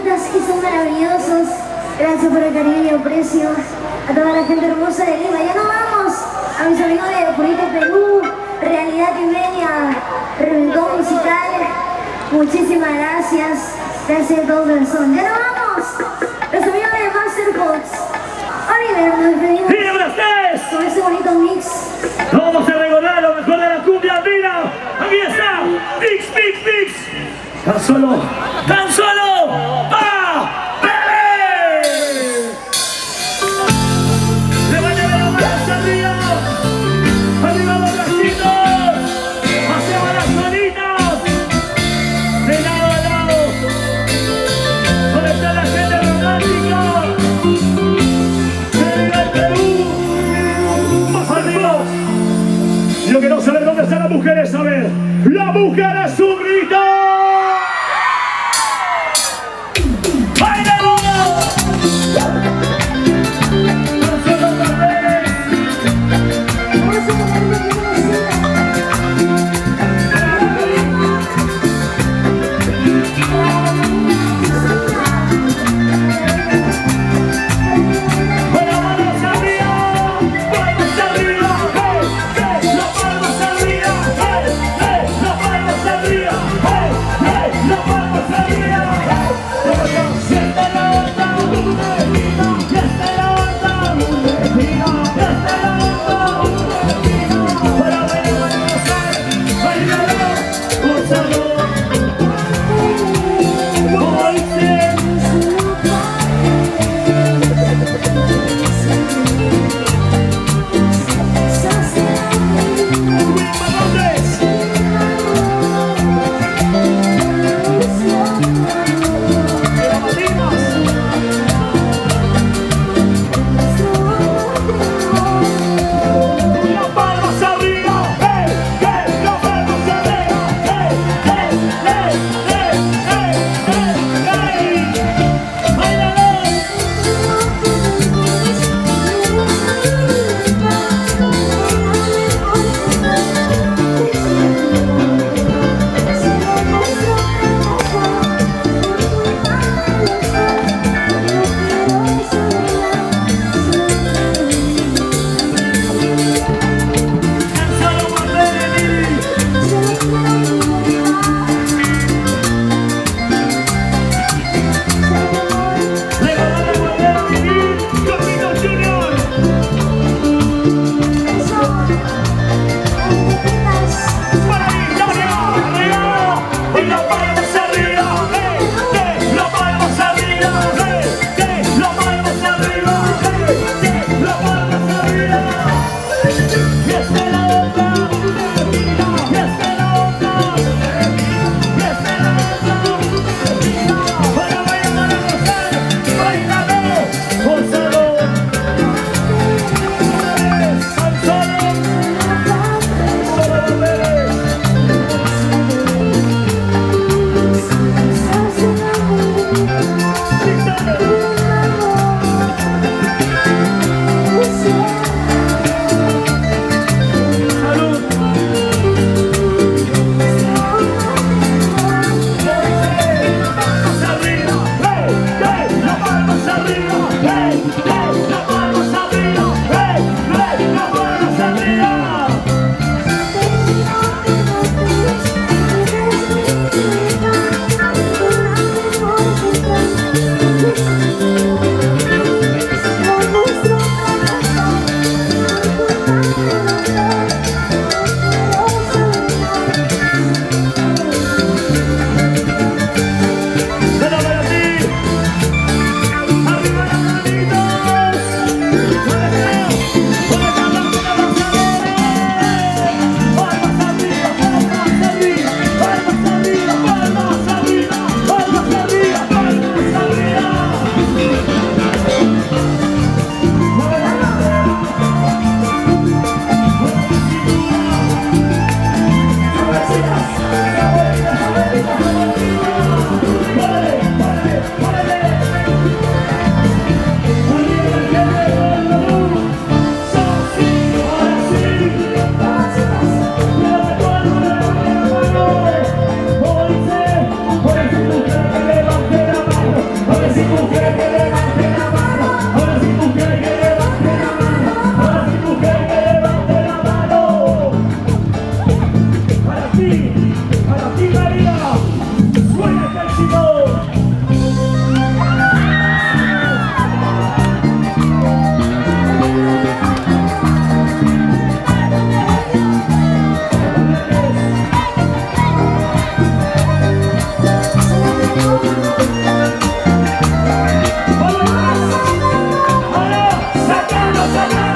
bonitas y son maravillosos. Gracias por el cariño y el aprecio. A toda la gente hermosa de Lima. Ya nos vamos. A mis amigos de Purito Perú, Realidad Limeña, Reventón Musical. Muchísimas gracias. Gracias de todo corazón. Ya nos vamos. Los amigos de Masterbox. Oliver, nos despedimos. Con ese bonito mix. Vamos a recordar lo mejor de la cumbia andina. Aquí está, Mix, Mix, Mix. Tan solo, pa, bebé. Levántame las manos arriba. Arriba los bracitos. Hacemos las manitas. De lado a lado. ¿Dónde está la gente romántica? ¡Viva el Perú! ¡Más arriba! Yo quiero saber dónde están las mujeres, a ver. ¡La mujer es un grito! Vamos a